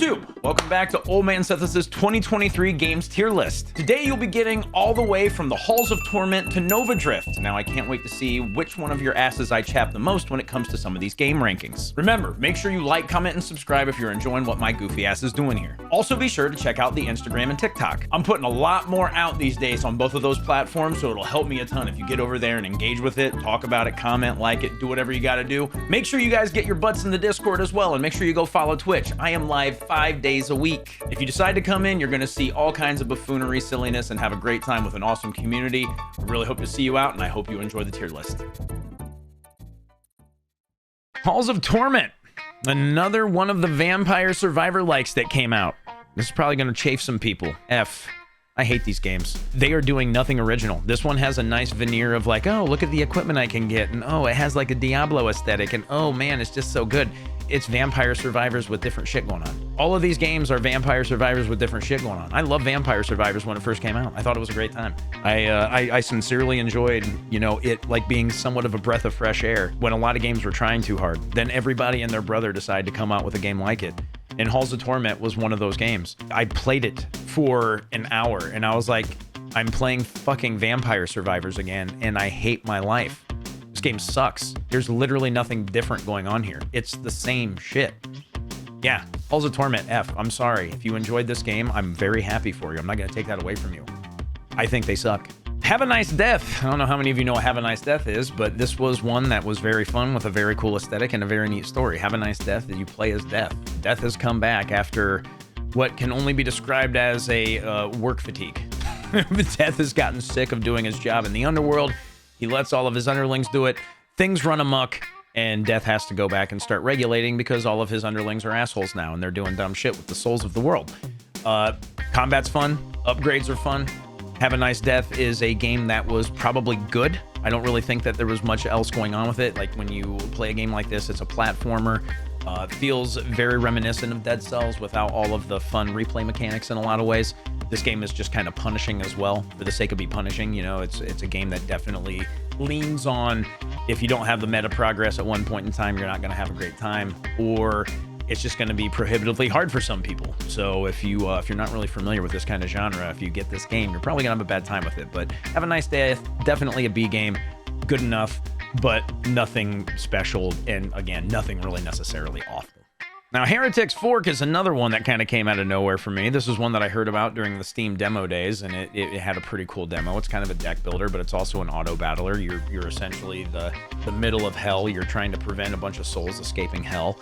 YouTube, welcome back to Old Man Seth's 2023 games tier list. Today you'll be getting all the way from the Halls of Torment to Nova Drift. Now I can't wait to see which one of your asses I chap the most when it comes to some of these game rankings. Remember, make sure you like, comment, and subscribe if you're enjoying what my goofy ass is doing here. Also be sure to check out the Instagram and TikTok. I'm putting a lot more out these days on both of those platforms, so it'll help me a ton if you get over there and engage with it, talk about it, comment, like it, do whatever you gotta do. Make sure you guys get your butts in the Discord as well, and make sure you go follow Twitch. I am live 5 days a week. If you decide to come in, you're gonna see all kinds of buffoonery, silliness, and have a great time with an awesome community. I really hope to see you out, and I hope you enjoy the tier list. Halls of Torment, another one of the Vampire Survivor likes that came out. This is probably gonna chafe some people. I hate these games. They are doing nothing original. This one has a nice veneer of like, oh, look at the equipment I can get, and oh, it has like a Diablo aesthetic, and oh man, it's just so good. It's Vampire Survivors with different shit going on. All of these games are Vampire Survivors with different shit going on. I love Vampire Survivors when it first came out. I thought it was a great time. I sincerely enjoyed, you know, it like being somewhat of a breath of fresh air when a lot of games were trying too hard. Then everybody and their brother decided to come out with a game like it. And Halls of Torment was one of those games. I played it for an hour and I was like, I'm playing fucking Vampire Survivors again and I hate my life. This game sucks. There's literally nothing different going on here. It's the same shit. Yeah, Halls of Torment, I'm sorry. If you enjoyed this game, I'm very happy for you. I'm not gonna take that away from you. I think they suck. Have a Nice Death. I don't know how many of you know what Have a Nice Death is, but this was one that was very fun with a very cool aesthetic and a very neat story. Have a Nice Death that you play as Death. Death has come back after what can only be described as a work fatigue. Death has gotten sick of doing his job in the underworld. He lets all of his underlings do it. Things run amok, and Death has to go back and start regulating because all of his underlings are assholes now, and they're doing dumb shit with the souls of the world. Combat's fun. Upgrades are fun. Have a Nice Death is a game that was probably good. I don't really think that there was much else going on with it. Like when you play a game like this, it's a platformer. Feels very reminiscent of Dead Cells without all of the fun replay mechanics in a lot of ways. This game is just kind of punishing as well for the sake of be punishing. You know, it's a game that definitely leans on if you don't have the meta progress at one point in time, you're not going to have a great time, or it's just going to be prohibitively hard for some people. So if you're not really familiar with this kind of genre, if you get this game, you're probably going to have a bad time with it. But Have a Nice Day, definitely a B game, good enough, but nothing special, and again, nothing really necessarily awful. Now, Heretic's Fork is another one that kind of came out of nowhere for me. This is one that I heard about during the Steam demo days, and it had a pretty cool demo. It's kind of a deck builder, but it's also an auto battler. You're essentially the middle of hell. You're trying to prevent a bunch of souls escaping hell,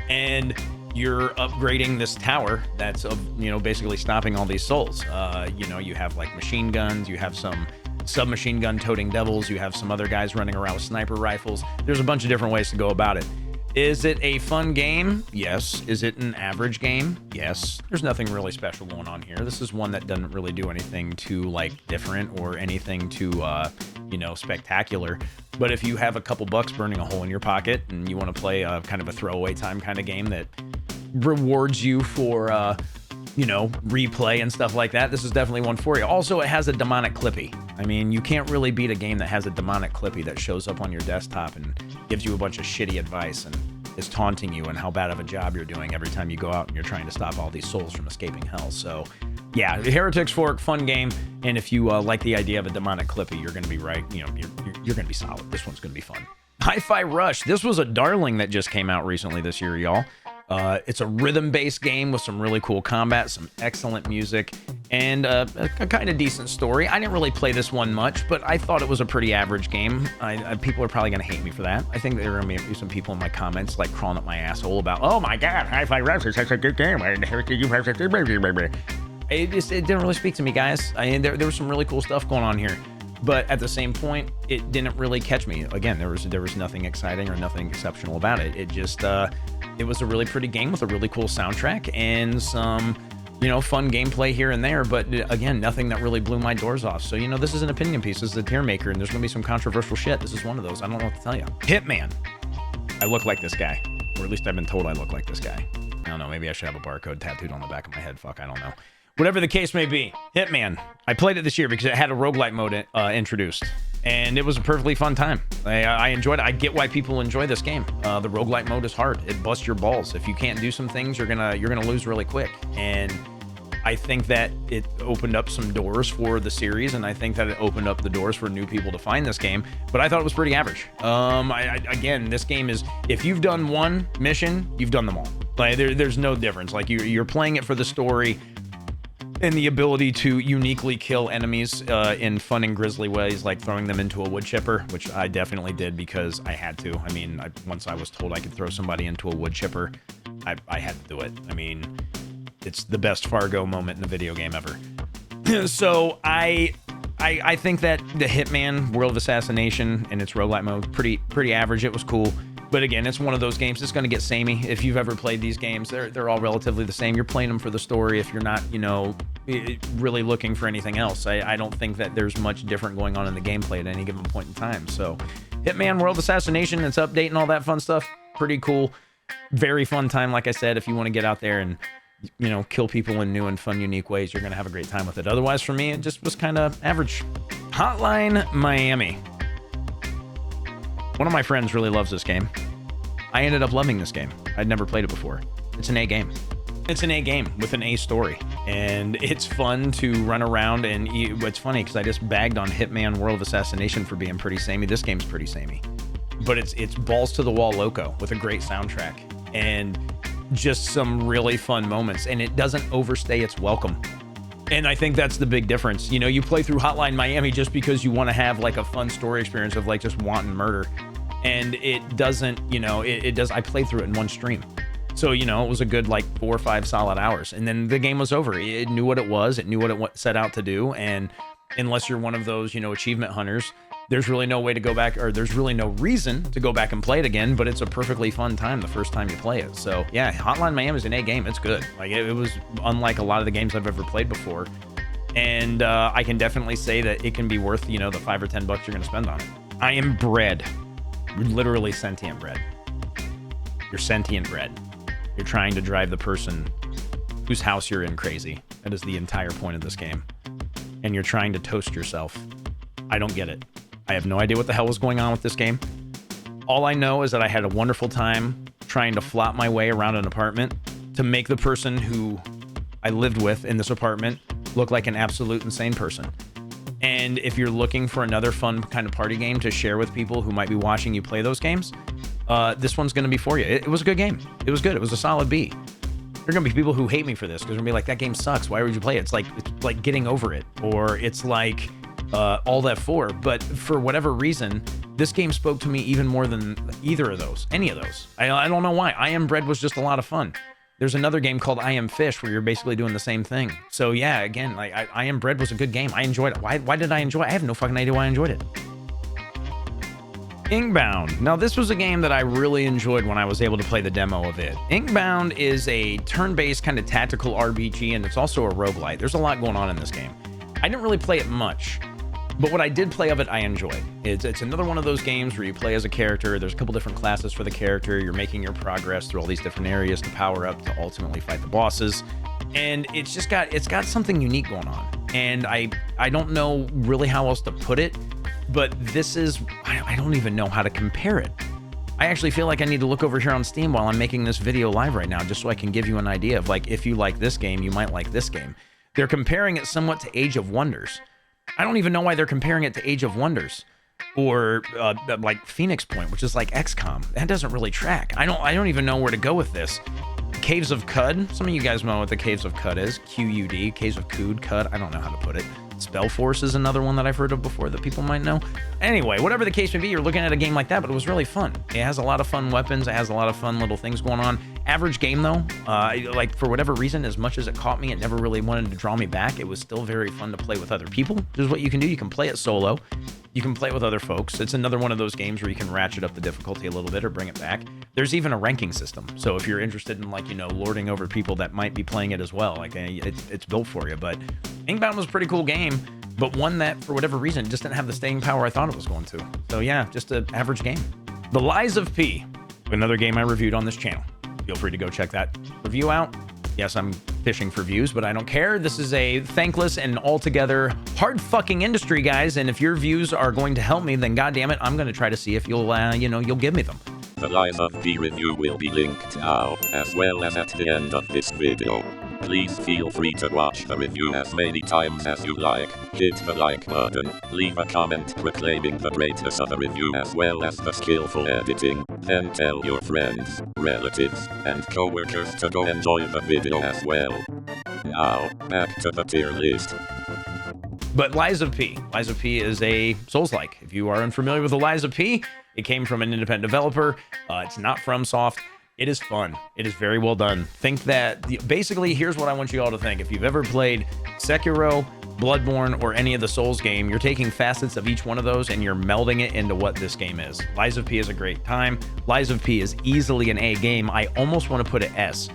and you're upgrading this tower that's basically stopping all these souls. You have like machine guns, you have some submachine gun toting devils, you have some other guys running around with sniper rifles. There's a bunch of different ways to go about it. Is it a fun game? Yes. Is it an average game? Yes. There's nothing really special going on here. This is one that doesn't really do anything too like different or anything too spectacular. But if you have a couple bucks burning a hole in your pocket and you want to play a kind of a throwaway time kind of game that rewards you for replay and stuff like that, this is definitely one for you. Also, it has a demonic clippy. I mean, you can't really beat a game that has a demonic clippy that shows up on your desktop and gives you a bunch of shitty advice and is taunting you and how bad of a job you're doing every time you go out and you're trying to stop all these souls from escaping hell. So yeah, Heretic's Fork, fun game, and if you like the idea of a demonic clippy, you're going to be right. You're going to be solid. This one's going to be fun. Hi-Fi Rush. This was a darling that just came out recently this year, y'all. It's a rhythm-based game with some really cool combat, some excellent music, and a kind of decent story. I didn't really play this one much, but I thought it was a pretty average game. People are probably going to hate me for that. I think there are going to be some people in my comments like crawling up my asshole about, oh my god, Hi-Fi Rush is such a good game. It didn't really speak to me, guys. I mean, there was some really cool stuff going on here. But at the same point, it didn't really catch me. Again, there was nothing exciting or nothing exceptional about it. It just it was a really pretty game with a really cool soundtrack and some fun gameplay here and there. But again, nothing that really blew my doors off. So this is an opinion piece. This is a tier maker, and there's gonna be some controversial shit. This is one of those. I don't know what to tell you. Hitman. I look like this guy, or at least I've been told I look like this guy. I don't know. Maybe I should have a barcode tattooed on the back of my head. Fuck, I don't know. Whatever the case may be, Hitman. I played it this year because it had a roguelite mode introduced. and it was a perfectly fun time. I enjoyed it. I get why people enjoy this game. The roguelite mode is hard. It busts your balls. If you can't do some things, you're gonna lose really quick. And I think that it opened up some doors for the series, and I think that it opened up the doors for new people to find this game, but I thought it was pretty average. Again, this game is, if you've done one mission, you've done them all. Like, there's no difference. Like, you're playing it for the story and the ability to uniquely kill enemies in fun and grisly ways, like throwing them into a wood chipper, which I definitely did because I had to. I mean, once I was told I could throw somebody into a wood chipper, I had to do it. I mean, it's the best Fargo moment in a video game ever. So I think that the Hitman World of Assassination and its roguelite mode, pretty average. It was cool. But again, it's one of those games that's going to get samey. If you've ever played these games, they're all relatively the same. You're playing them for the story if you're not, you know, really looking for anything else. I don't think that there's much different going on in the gameplay at any given point in time. So Hitman World Assassination, its update and all that fun stuff, pretty cool. Very fun time, like I said. If you want to get out there and, you know, kill people in new and fun, unique ways, you're going to have a great time with it. Otherwise, for me, it just was kind of average. Hotline Miami. One of my friends really loves this game. I ended up loving this game. I'd never played it before. It's an A game. It's an A game with an A story. And it's fun to run around, and it's funny because I just bagged on Hitman World of Assassination for being pretty samey. This game's pretty samey. But it's balls to the wall loco with a great soundtrack and just some really fun moments. And it doesn't overstay its welcome. And I think that's the big difference. You know, you play through Hotline Miami just because you want to have like a fun story experience of like just wanton murder. And it doesn't, you know, it does. I played through it in one stream. So, you know, it was a good like 4 or 5 solid hours. And then the game was over. It knew what it was. It knew what it set out to do. And unless you're one of those, you know, achievement hunters, there's really no way to go back, or there's really no reason to go back and play it again. But it's a perfectly fun time the first time you play it. So yeah, Hotline Miami is an A game. It's good. Like it was unlike a lot of the games I've ever played before. And I can definitely say that it can be worth, you know, the $5 or $10 you're going to spend on it. I am bread. You're literally sentient bread. You're sentient bread. You're trying to drive the person whose house you're in crazy. That is the entire point of this game. And you're trying to toast yourself. I don't get it. I have no idea what the hell was going on with this game. All I know is that I had a wonderful time trying to flop my way around an apartment to make the person who I lived with in this apartment look like an absolute insane person. And if you're looking for another fun kind of party game to share with people who might be watching you play those games, this one's going to be for you. It was a good game. It was good. It was a solid B. There are going to be people who hate me for this because they're going to be like, that game sucks. Why would you play it? It's like Getting Over It, or it's like All That 4. But for whatever reason, this game spoke to me even more than either of those, any of those. I don't know why. I Am Bread was just a lot of fun. There's another game called I Am Fish where you're basically doing the same thing. So yeah, again, like I Am Bread was a good game. I enjoyed it. Why did I enjoy it? I have no fucking idea why I enjoyed it. Inkbound. Now, this was a game that I really enjoyed when I was able to play the demo of it. Inkbound is a turn-based kind of tactical RPG, and it's also a roguelite. There's a lot going on in this game. I didn't really play it much, but what I did play of it, I enjoyed. It's another one of those games where you play as a character. There's a couple different classes for the character. You're making your progress through all these different areas to power up to ultimately fight the bosses. And it's got something unique going on. And I don't know really how else to put it, but this is, I don't even know how to compare it. I actually feel like I need to look over here on Steam while I'm making this video live right now, just so I can give you an idea of like, if you like this game, you might like this game. They're comparing it somewhat to Age of Wonders. I don't even know why they're comparing it to Age of Wonders or like Phoenix Point, which is like XCOM. That doesn't really track. I don't even know where to go with this. Caves of Cud. Some of you guys know what the Caves of Cud is. QUD, Caves of Cud. I don't know how to put it. Spellforce is another one that I've heard of before that people might know. Anyway, whatever the case may be, you're looking at a game like that, but it was really fun. It has a lot of fun weapons. It has a lot of fun little things going on. Average game, though. Like, for whatever reason, as much as it caught me, it never really wanted to draw me back. It was still very fun to play with other people. This is what you can do. You can play it solo. You can play it with other folks. It's another one of those games where you can ratchet up the difficulty a little bit or bring it back. There's even a ranking system. So if you're interested in, like, you know, lording over people that might be playing it as well, like, it's built for you. But Inkbound was a pretty cool game, but one that, for whatever reason, just didn't have the staying power I thought it was going to. So yeah, just an average game. The Lies of P, another game I reviewed on this channel. Feel free to go check that review out. Yes, I'm fishing for views, but I don't care. This is a thankless and altogether hard fucking industry, guys. And if your views are going to help me, then goddamn it, I'm going to try to see if you'll, you'll give me them. The Lies of P review will be linked now, as well as at the end of this video. Please feel free to watch the review as many times as you like. Hit the like button, leave a comment proclaiming the greatness of the review as well as the skillful editing, then tell your friends, relatives, and coworkers to go enjoy the video as well. Now, back to the tier list. But Lies of P. Lies of P is a Souls-like. If you are unfamiliar with the Lies of P, it came from an independent developer. It's not FromSoft. It is fun. It is very well done. Think that, basically, here's what I want you all to think. If you've ever played Sekiro, Bloodborne, or any of the Souls game, you're taking facets of each one of those and you're melding it into what this game is. Lies of P is a great time. Lies of P is easily an A game. I almost want to put it S.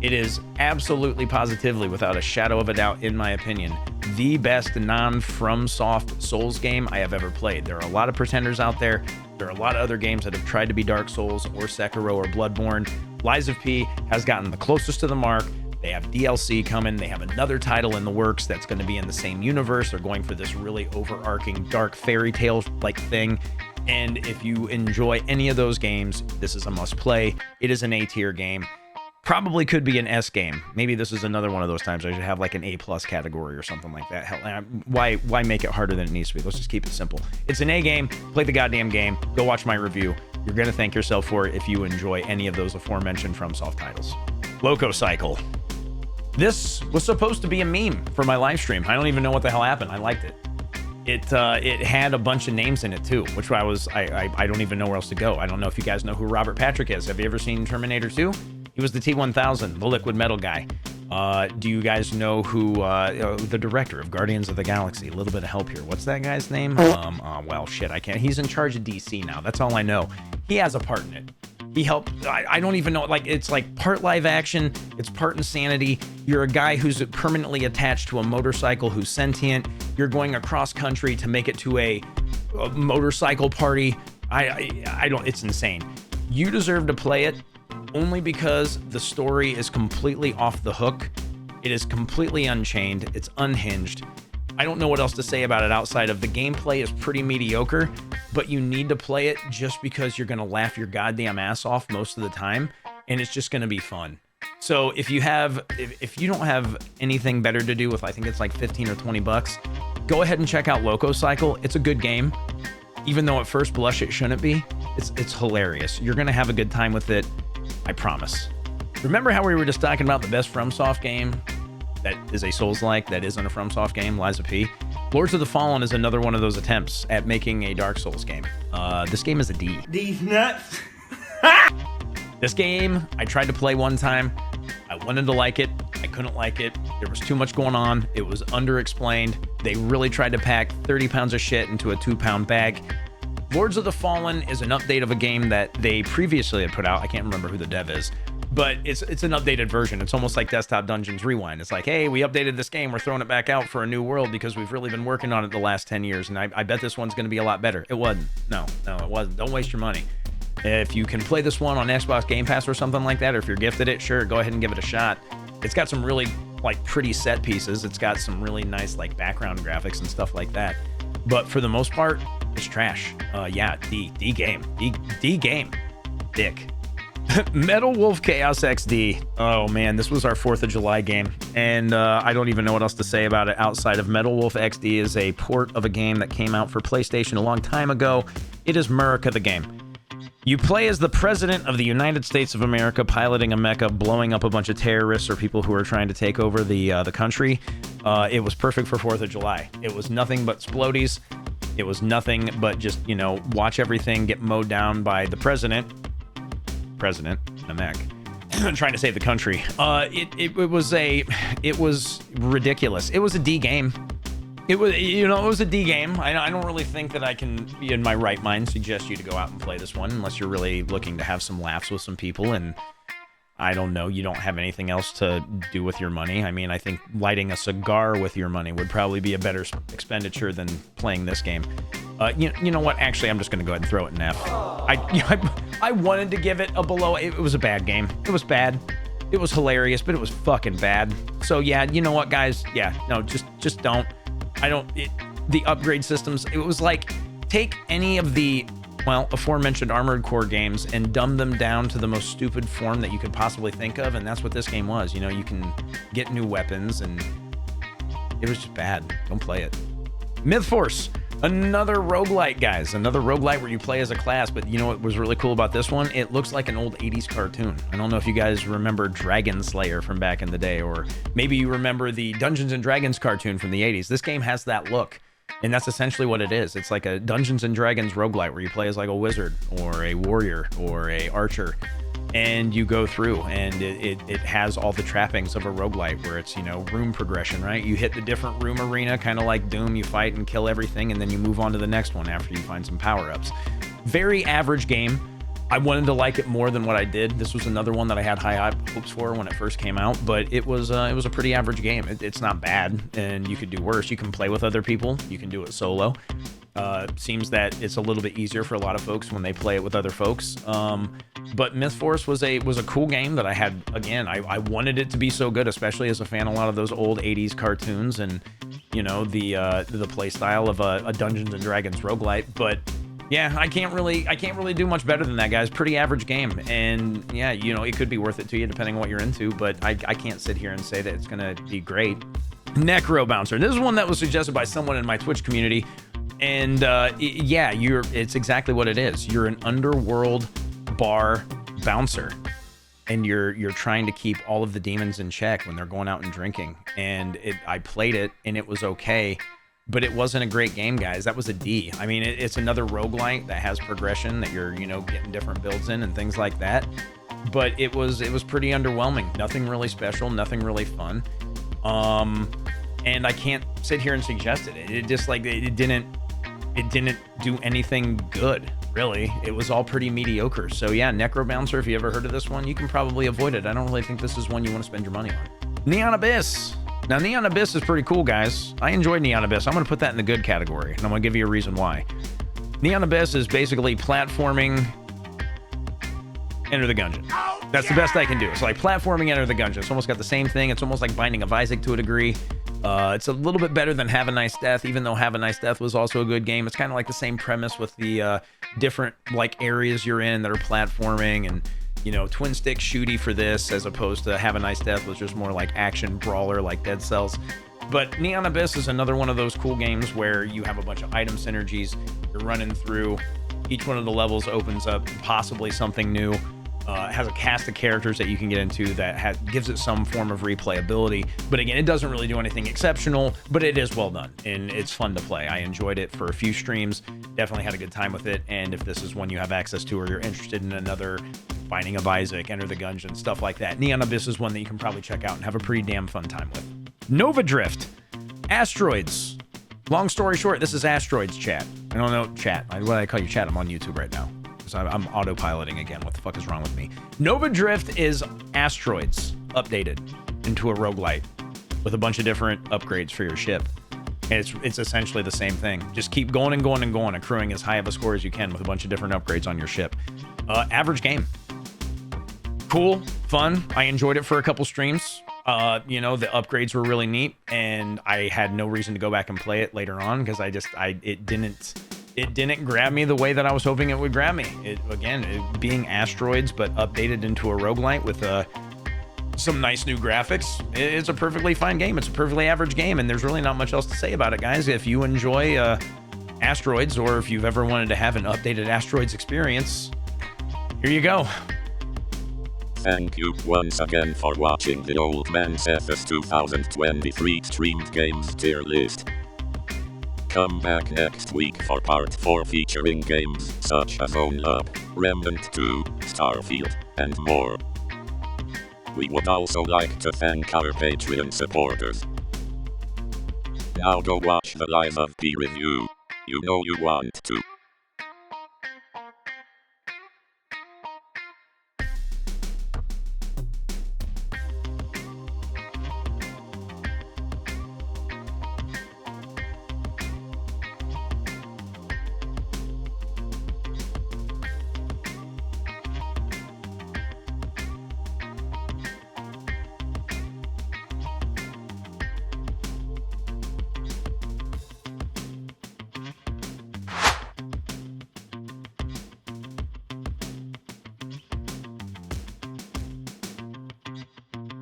It is absolutely, positively, without a shadow of a doubt, in my opinion, the best non-FromSoft Souls game I have ever played. There are a lot of pretenders out there. There are a lot of other games that have tried to be Dark Souls or Sekiro or Bloodborne. Lies of P has gotten the closest to the mark. They have DLC coming. They have another title in the works that's going to be in the same universe. They're going for this really overarching dark fairy tale-like thing. And if you enjoy any of those games, this is a must-play. It is an A-tier game. Probably could be an S game. Maybe this is another one of those times I should have like an A+ category or something like that. Hell, why make it harder than it needs to be? Let's just keep it simple. It's an A game. Play the goddamn game. Go watch my review. You're going to thank yourself for it if you enjoy any of those aforementioned FromSoft titles. LocoCycle. This was supposed to be a meme for my live stream. I don't even know what the hell happened. I liked it. It had a bunch of names in it too, which I don't even know where else to go. I don't know if you guys know who Robert Patrick is. Have you ever seen Terminator 2? He was the T-1000, the liquid metal guy. Do you guys know who the director of Guardians of the Galaxy? A little bit of help here. What's that guy's name? Well, shit, I can't. He's in charge of DC now. That's all I know. He has a part in it. He helped. I don't even know. Like, it's like part live action. It's part insanity. You're a guy who's permanently attached to a motorcycle who's sentient. You're going across country to make it to a motorcycle party. I don't. It's insane. You deserve to play it. Only because the story is completely off the hook. It is completely unchained. It's unhinged. I don't know what else to say about it outside of the gameplay is pretty mediocre, but you need to play it just because you're going to laugh your goddamn ass off most of the time, and it's just going to be fun. So if you don't have anything better to do with, I think it's like 15 or 20 bucks, go ahead and check out LocoCycle. It's a good game. Even though at first blush it shouldn't be, it's hilarious. You're going to have a good time with it. I promise. Remember how we were just talking about the best FromSoft game that is a Souls-like, that isn't a FromSoft game, Lies of P? Lords of the Fallen is another one of those attempts at making a Dark Souls game. This game is a D. These nuts. This game, I tried to play one time. I wanted to like it. I couldn't like it. There was too much going on. It was underexplained. They really tried to pack 30 pounds of shit into a 2-pound bag. Lords of the Fallen is an update of a game that they previously had put out. I can't remember who the dev is, but it's an updated version. It's almost like Desktop Dungeons Rewind. It's like, hey, we updated this game. We're throwing it back out for a new world because we've really been working on it the last 10 years, and I bet this one's going to be a lot better. It wasn't. No, it wasn't. Don't waste your money. If you can play this one on Xbox Game Pass or something like that, or if you're gifted it, sure, go ahead and give it a shot. It's got some really like pretty set pieces. It's got some really nice like background graphics and stuff like that. But for the most part, it's trash. Yeah, D game. D game. Dick. Metal Wolf Chaos XD. Oh man, this was our 4th of July game, and I don't even know what else to say about it outside of Metal Wolf XD is a port of a game that came out for PlayStation a long time ago. It is Murica the game. You play as the President of the United States of America piloting a mecha, blowing up a bunch of terrorists or people who are trying to take over the country. It was perfect for 4th of July. It was nothing but splodies. It was nothing but just, watch everything get mowed down by the President, a mech, trying to save the country. It was ridiculous. It was a D game. It was a D game. I don't really think that I can, be in my right mind, suggest you to go out and play this one unless you're really looking to have some laughs with some people and I don't know, you don't have anything else to do with your money. I mean, I think lighting a cigar with your money would probably be a better expenditure than playing this game. You know what? Actually, I'm just going to go ahead and throw it an F. I wanted to give it a below. It was a bad game. It was bad. It was hilarious, but it was fucking bad. So yeah, you know what, guys? Yeah, no, just don't. The upgrade systems, it was like, take any of the, well, aforementioned Armored Core games and dumb them down to the most stupid form that you could possibly think of, and that's what this game was. You know, you can get new weapons, and it was just bad. Don't play it. Myth Force, another roguelite, guys. Another roguelite where you play as a class, but you know what was really cool about this one? It looks like an old 80s cartoon. I don't know if you guys remember Dragon Slayer from back in the day, or maybe you remember the Dungeons & Dragons cartoon from the 80s. This game has that look, and that's essentially what it is. It's like a Dungeons & Dragons roguelite where you play as like a wizard or a warrior or a archer, and you go through, and it has all the trappings of a roguelite where it's, you know, room progression, right? You hit the different room arena, kind of like Doom. You fight and kill everything, and then you move on to the next one after you find some power-ups. Very average game. I wanted to like it more than what I did. This was another one that I had high hopes for when it first came out, but it was a pretty average game. It's not bad, and you could do worse. You can play with other people. You can do it solo. Seems that it's a little bit easier for a lot of folks when they play it with other folks. But Myth Force was a cool game that I had. Again, I wanted it to be so good, especially as a fan of a lot of those old 80s cartoons and, you know, the play style of a Dungeons and Dragons roguelite. But yeah, I can't really do much better than that, guys. Pretty average game, and yeah, you know, it could be worth it to you depending on what you're into, but I can't sit here and say that it's gonna be great. NecroBouncer. This is one that was suggested by someone in my Twitch community. And yeah, it's exactly what it is. You're an underworld bar bouncer, and you're trying to keep all of the demons in check when they're going out and drinking. And I played it, and it was okay, but it wasn't a great game, guys. That was a D. I mean, it's another roguelite that has progression that you're, you know, getting different builds in and things like that. But it was pretty underwhelming. Nothing really special, nothing really fun. And I can't sit here and suggest it. It just like it didn't do anything good, really. It was all pretty mediocre. So yeah, NecroBouncer, if you ever heard of this one, you can probably avoid it. I don't really think this is one you want to spend your money on. Neon Abyss. Now, Neon Abyss is pretty cool, guys. I enjoyed Neon Abyss. I'm going to put that in the good category, and I'm going to give you a reason why. Neon Abyss is basically platforming Enter the Gungeon. That's the best I can do. It's like platforming Enter the Gungeon. It's almost got the same thing. It's almost like Binding of Isaac to a degree. It's a little bit better than Have a Nice Death, even though Have a Nice Death was also a good game. It's kind of like the same premise with the different like areas you're in that are platforming, and, you know, twin stick shooty for this, as opposed to Have a Nice Death, which is more like action brawler like Dead Cells. But Neon Abyss is another one of those cool games where you have a bunch of item synergies. You're running through. Each one of the levels opens up possibly something new. It has a cast of characters that you can get into that gives it some form of replayability. But again, it doesn't really do anything exceptional, but it is well done, and it's fun to play. I enjoyed it for a few streams. Definitely had a good time with it. And if this is one you have access to, or you're interested in another Binding of Isaac, Enter the Gungeon, stuff like that, Neon Abyss is one that you can probably check out and have a pretty damn fun time with. Nova Drift. Asteroids. Long story short, this is Asteroids, chat. I don't know, chat. What do I call you, chat? I'm on YouTube right now. I'm autopiloting again. What the fuck is wrong with me? Nova Drift is Asteroids updated into a roguelite with a bunch of different upgrades for your ship. And it's essentially the same thing. Just keep going and going and going, accruing as high of a score as you can with a bunch of different upgrades on your ship. Average game. Cool, fun. I enjoyed it for a couple streams. You know, the upgrades were really neat, and I had no reason to go back and play it later on because it didn't grab me the way that I was hoping it would grab me. It being Asteroids, but updated into a roguelite with some nice new graphics. It's a perfectly fine game. It's a perfectly average game, and there's really not much else to say about it, guys. If you enjoy Asteroids, or if you've ever wanted to have an updated Asteroids experience, here you go. Thank you once again for watching the Old Man's FS 2023 streamed games tier list. Come back next week for part 4 featuring games such as Own Up, Remnant 2, Starfield, and more. We would also like to thank our Patreon supporters. Now go watch the live of P review. You know you want to.